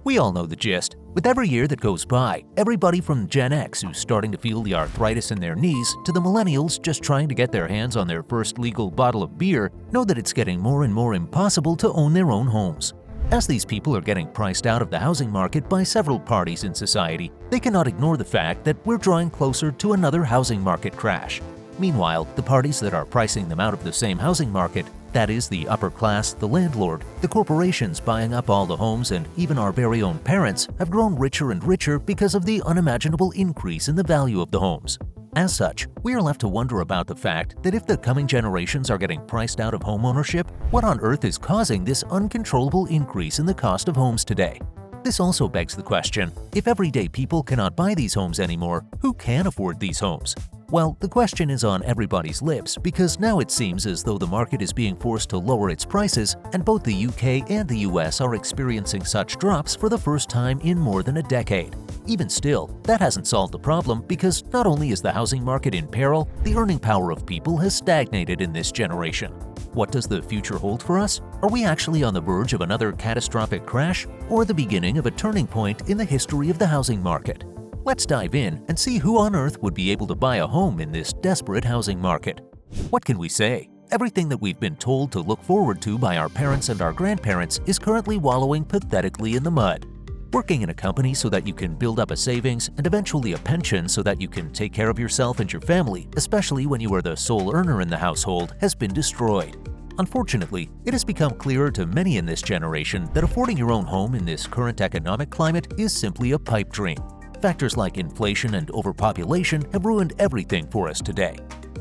We all know the gist. With every year that goes by, everybody from Gen X who's starting to feel the arthritis in their knees to the millennials just trying to get their hands on their first legal bottle of beer know that it's getting more and more impossible to own their own homes. As these people are getting priced out of the housing market by several parties in society, they cannot ignore the fact that we're drawing closer to another housing market crash. Meanwhile, the parties that are pricing them out of the same housing market, that is the upper class, the landlord, the corporations buying up all the homes, and even our very own parents, have grown richer and richer because of the unimaginable increase in the value of the homes. As such, we are left to wonder about the fact that if the coming generations are getting priced out of homeownership, what on earth is causing this uncontrollable increase in the cost of homes today? This also begs the question, if everyday people cannot buy these homes anymore, who can afford these homes? Well, the question is on everybody's lips because now it seems as though the market is being forced to lower its prices, and both the UK and the US are experiencing such drops for the first time in more than a decade. Even still, that hasn't solved the problem because not only is the housing market in peril, the earning power of people has stagnated in this generation. What does the future hold for us? Are we actually on the verge of another catastrophic crash or the beginning of a turning point in the history of the housing market? Let's dive in and see who on earth would be able to buy a home in this desperate housing market. What can we say? Everything that we've been told to look forward to by our parents and our grandparents is currently wallowing pathetically in the mud. Working in a company so that you can build up a savings and eventually a pension so that you can take care of yourself and your family, especially when you are the sole earner in the household, has been destroyed. Unfortunately, it has become clearer to many in this generation that affording your own home in this current economic climate is simply a pipe dream. Factors like inflation and overpopulation have ruined everything for us today.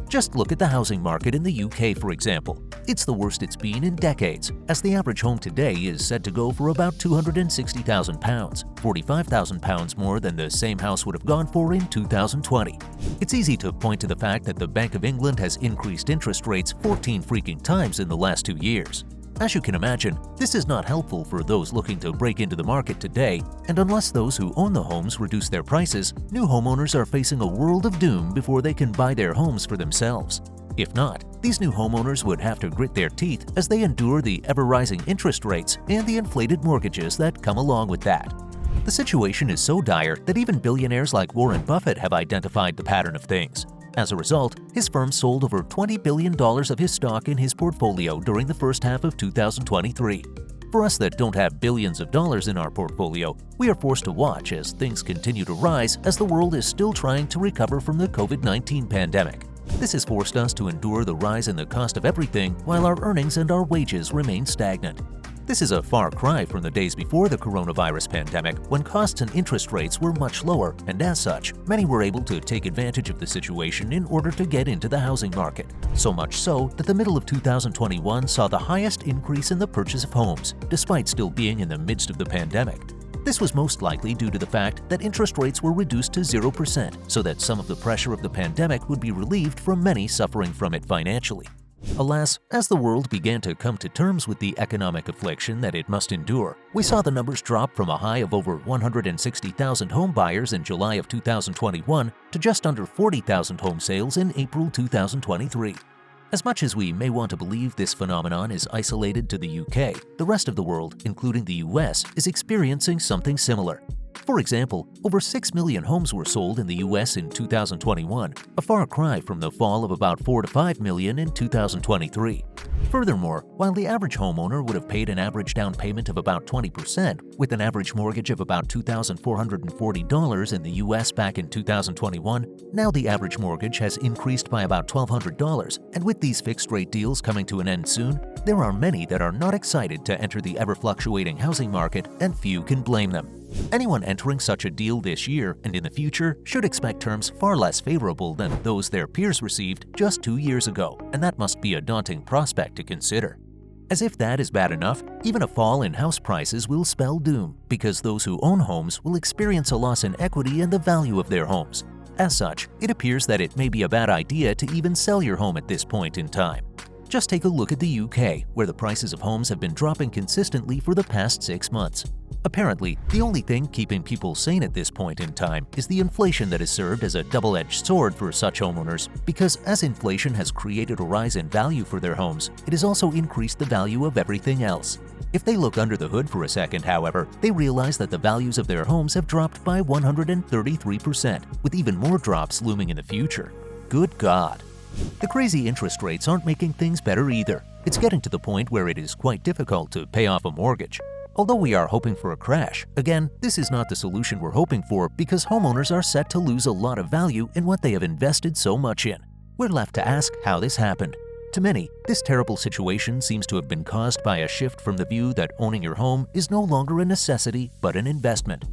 Just look at the housing market in the UK, for example. It's the worst it's been in decades, as the average home today is said to go for about £260,000, £45,000 more than the same house would have gone for in 2020. It's easy to point to the fact that the Bank of England has increased interest rates 14 freaking times in the last 2 years. As you can imagine, this is not helpful for those looking to break into the market today, and unless those who own the homes reduce their prices, new homeowners are facing a world of doom before they can buy their homes for themselves. If not, these new homeowners would have to grit their teeth as they endure the ever-rising interest rates and the inflated mortgages that come along with that. The situation is so dire that even billionaires like Warren Buffett have identified the pattern of things. As a result, his firm sold over $20 billion of his stock in his portfolio during the first half of 2023. For us that don't have billions of dollars in our portfolio, we are forced to watch as things continue to rise as the world is still trying to recover from the COVID-19 pandemic. This has forced us to endure the rise in the cost of everything while our earnings and our wages remain stagnant. This is a far cry from the days before the coronavirus pandemic, when costs and interest rates were much lower, and as such, many were able to take advantage of the situation in order to get into the housing market. So much so that the middle of 2021 saw the highest increase in the purchase of homes, despite still being in the midst of the pandemic. This was most likely due to the fact that interest rates were reduced to 0%, so that some of the pressure of the pandemic would be relieved from many suffering from it financially. Alas, as the world began to come to terms with the economic affliction that it must endure, we saw the numbers drop from a high of over 160,000 home buyers in July of 2021 to just under 40,000 home sales in April 2023. As much as we may want to believe this phenomenon is isolated to the UK, the rest of the world, including the US, is experiencing something similar. For example, over 6 million homes were sold in the US in 2021, a far cry from the fall of about 4 to 5 million in 2023. Furthermore, while the average homeowner would have paid an average down payment of about 20%, with an average mortgage of about $2,440 in the US back in 2021, now the average mortgage has increased by about $1,200, and with these fixed-rate deals coming to an end soon, there are many that are not excited to enter the ever-fluctuating housing market, and few can blame them. Anyone entering such a deal this year and in the future should expect terms far less favorable than those their peers received just 2 years ago, and that must be a daunting prospect to consider. As if that is bad enough, even a fall in house prices will spell doom, because those who own homes will experience a loss in equity and the value of their homes. As such, it appears that it may be a bad idea to even sell your home at this point in time. Just take a look at the UK, where the prices of homes have been dropping consistently for the past 6 months. Apparently, the only thing keeping people sane at this point in time is the inflation that has served as a double-edged sword for such homeowners, because as inflation has created a rise in value for their homes, it has also increased the value of everything else. If they look under the hood for a second, however, they realize that the values of their homes have dropped by 133%, with even more drops looming in the future. Good God! The crazy interest rates aren't making things better either. It's getting to the point where it is quite difficult to pay off a mortgage. Although we are hoping for a crash, again, this is not the solution we're hoping for because homeowners are set to lose a lot of value in what they have invested so much in. We're left to ask how this happened. To many, this terrible situation seems to have been caused by a shift from the view that owning your home is no longer a necessity but an investment.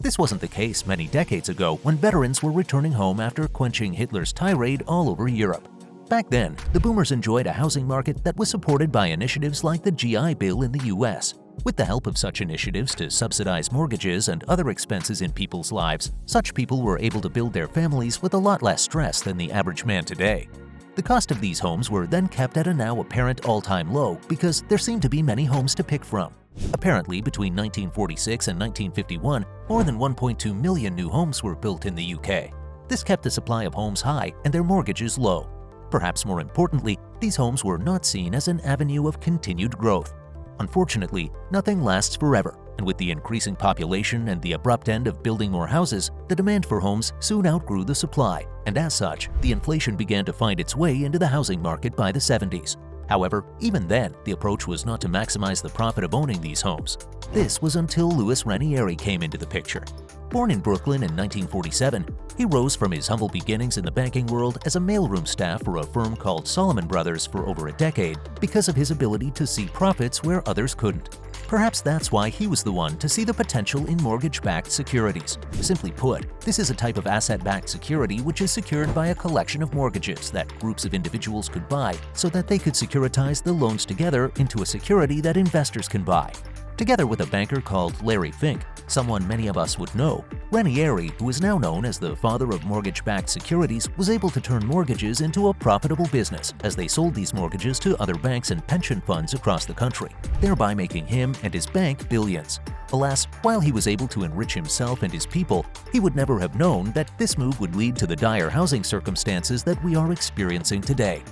This wasn't the case many decades ago when veterans were returning home after quenching Hitler's tirade all over Europe. Back then, the boomers enjoyed a housing market that was supported by initiatives like the GI Bill in the US. With the help of such initiatives to subsidize mortgages and other expenses in people's lives, such people were able to build their families with a lot less stress than the average man today. The cost of these homes were then kept at a now apparent all-time low because there seemed to be many homes to pick from. Apparently, between 1946 and 1951, more than 1.2 million new homes were built in the UK. This kept the supply of homes high and their mortgages low. Perhaps more importantly, these homes were not seen as an avenue of continued growth. Unfortunately, nothing lasts forever, and with the increasing population and the abrupt end of building more houses, the demand for homes soon outgrew the supply, and as such, the inflation began to find its way into the housing market by the 70s. However, even then, the approach was not to maximize the profit of owning these homes. This was until Louis Ranieri came into the picture. Born in Brooklyn in 1947, he rose from his humble beginnings in the banking world as a mailroom staff for a firm called Solomon Brothers for over a decade because of his ability to see profits where others couldn't. Perhaps that's why he was the one to see the potential in mortgage-backed securities. Simply put, this is a type of asset-backed security which is secured by a collection of mortgages that groups of individuals could buy so that they could securitize the loans together into a security that investors can buy. Together with a banker called Larry Fink, someone many of us would know, Ranieri, who is now known as the father of mortgage-backed securities, was able to turn mortgages into a profitable business as they sold these mortgages to other banks and pension funds across the country, thereby making him and his bank billions. Alas, while he was able to enrich himself and his people, he would never have known that this move would lead to the dire housing circumstances that we are experiencing today.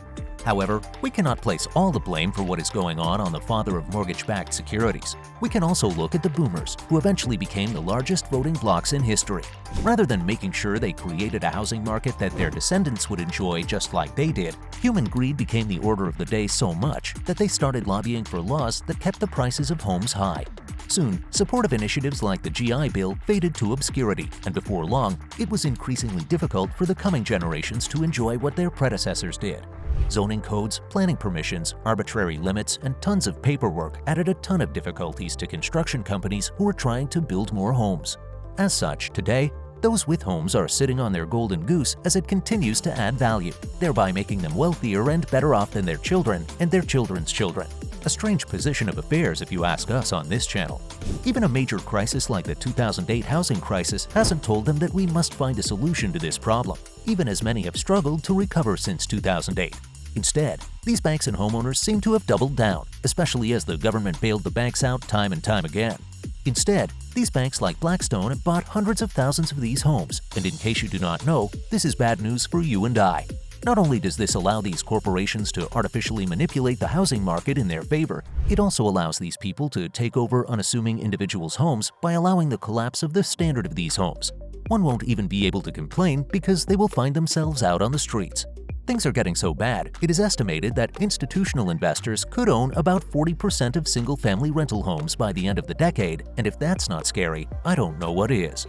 However, we cannot place all the blame for what is going on the father of mortgage-backed securities. We can also look at the boomers, who eventually became the largest voting blocs in history. Rather than making sure they created a housing market that their descendants would enjoy just like they did, human greed became the order of the day so much that they started lobbying for laws that kept the prices of homes high. Soon, supportive initiatives like the GI Bill faded to obscurity, and before long, it was increasingly difficult for the coming generations to enjoy what their predecessors did. Zoning codes, planning permissions, arbitrary limits, and tons of paperwork added a ton of difficulties to construction companies who were trying to build more homes. As such, today, those with homes are sitting on their golden goose as it continues to add value, thereby making them wealthier and better off than their children and their children's children. A strange position of affairs if you ask us on this channel. Even a major crisis like the 2008 housing crisis hasn't told them that we must find a solution to this problem, even as many have struggled to recover since 2008. Instead, these banks and homeowners seem to have doubled down, especially as the government bailed the banks out time and time again. Instead, these banks like Blackstone have bought hundreds of thousands of these homes, and in case you do not know, this is bad news for you and I. Not only does this allow these corporations to artificially manipulate the housing market in their favor, it also allows these people to take over unassuming individuals' homes by allowing the collapse of the standard of these homes. One won't even be able to complain because they will find themselves out on the streets. Things are getting so bad, it is estimated that institutional investors could own about 40% of single-family rental homes by the end of the decade, and if that's not scary, I don't know what is.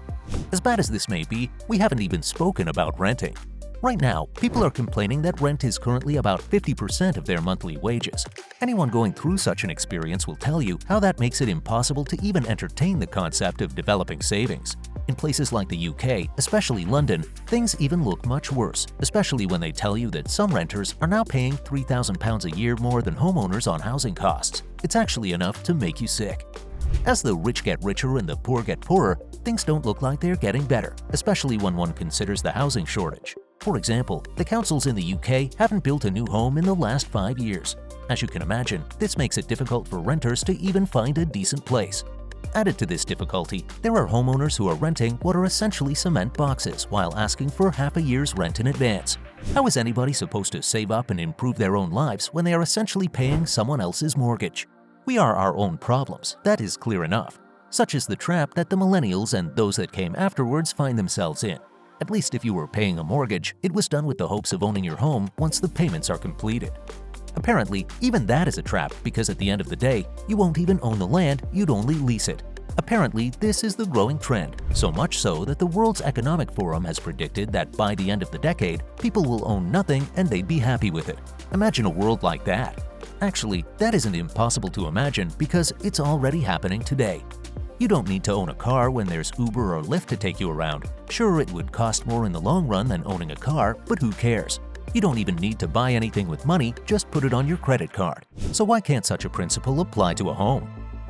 As bad as this may be, we haven't even spoken about renting. Right now, people are complaining that rent is currently about 50% of their monthly wages. Anyone going through such an experience will tell you how that makes it impossible to even entertain the concept of developing savings. In places like the UK, especially London, things even look much worse, especially when they tell you that some renters are now paying £3,000 a year more than homeowners on housing costs. It's actually enough to make you sick. As the rich get richer and the poor get poorer, things don't look like they're getting better, especially when one considers the housing shortage. For example, the councils in the UK haven't built a new home in the last 5 years. As you can imagine, this makes it difficult for renters to even find a decent place. Added to this difficulty, there are homeowners who are renting what are essentially cement boxes while asking for half a year's rent in advance. How is anybody supposed to save up and improve their own lives when they are essentially paying someone else's mortgage? We are our own problems, that is clear enough. Such is the trap that the millennials and those that came afterwards find themselves in. At least if you were paying a mortgage, it was done with the hopes of owning your home once the payments are completed. Apparently, even that is a trap because at the end of the day, you won't even own the land, you'd only lease it. Apparently, this is the growing trend, so much so that the World's Economic Forum has predicted that by the end of the decade, people will own nothing and they'd be happy with it. Imagine a world like that. Actually, that isn't impossible to imagine because it's already happening today. You don't need to own a car when there's Uber or Lyft to take you around. Sure, it would cost more in the long run than owning a car, but who cares? You don't even need to buy anything with money, just put it on your credit card. So why can't such a principle apply to a home?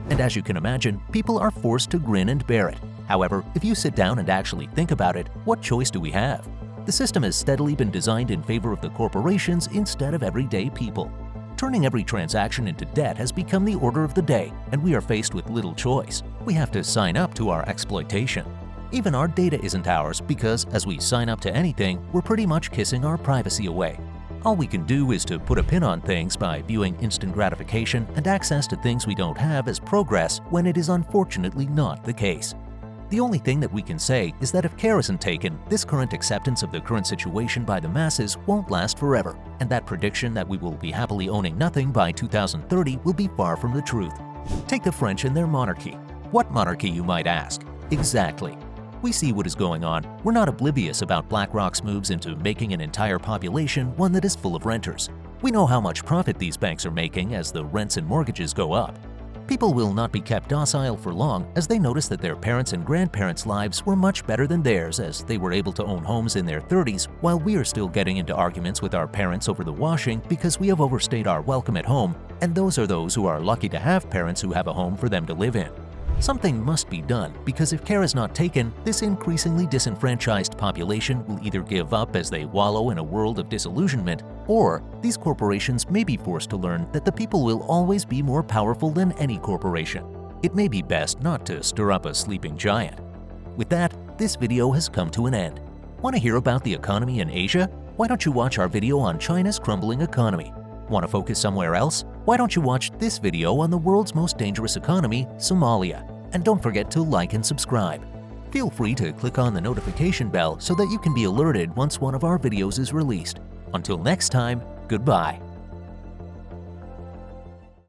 And as you can imagine, people are forced to grin and bear it. However, if you sit down and actually think about it, what choice do we have? The system has steadily been designed in favor of the corporations instead of everyday people. Turning every transaction into debt has become the order of the day, and we are faced with little choice. We have to sign up to our exploitation. Even our data isn't ours because as we sign up to anything, we're pretty much kissing our privacy away. All we can do is to put a pin on things by viewing instant gratification and access to things we don't have as progress when it is unfortunately not the case. The only thing that we can say is that if care isn't taken, this current acceptance of the current situation by the masses won't last forever, and that prediction that we will be happily owning nothing by 2030 will be far from the truth. Take the French and their monarchy. What monarchy, you might ask? Exactly. We see what is going on. We're not oblivious about BlackRock's moves into making an entire population one that is full of renters. We know how much profit these banks are making as the rents and mortgages go up. People will not be kept docile for long as they notice that their parents' and grandparents' lives were much better than theirs as they were able to own homes in their 30s while we are still getting into arguments with our parents over the washing because we have overstayed our welcome at home, and those are those who are lucky to have parents who have a home for them to live in. Something must be done because if care is not taken, this increasingly disenfranchised population will either give up as they wallow in a world of disillusionment, or these corporations may be forced to learn that the people will always be more powerful than any corporation. It may be best not to stir up a sleeping giant. With that, this video has come to an end. Want to hear about the economy in Asia? Why don't you watch our video on China's crumbling economy? Want to focus somewhere else? Why don't you watch this video on the world's most dangerous economy, Somalia? And don't forget to like and subscribe. Feel free to click on the notification bell so that you can be alerted once one of our videos is released. Until next time, goodbye.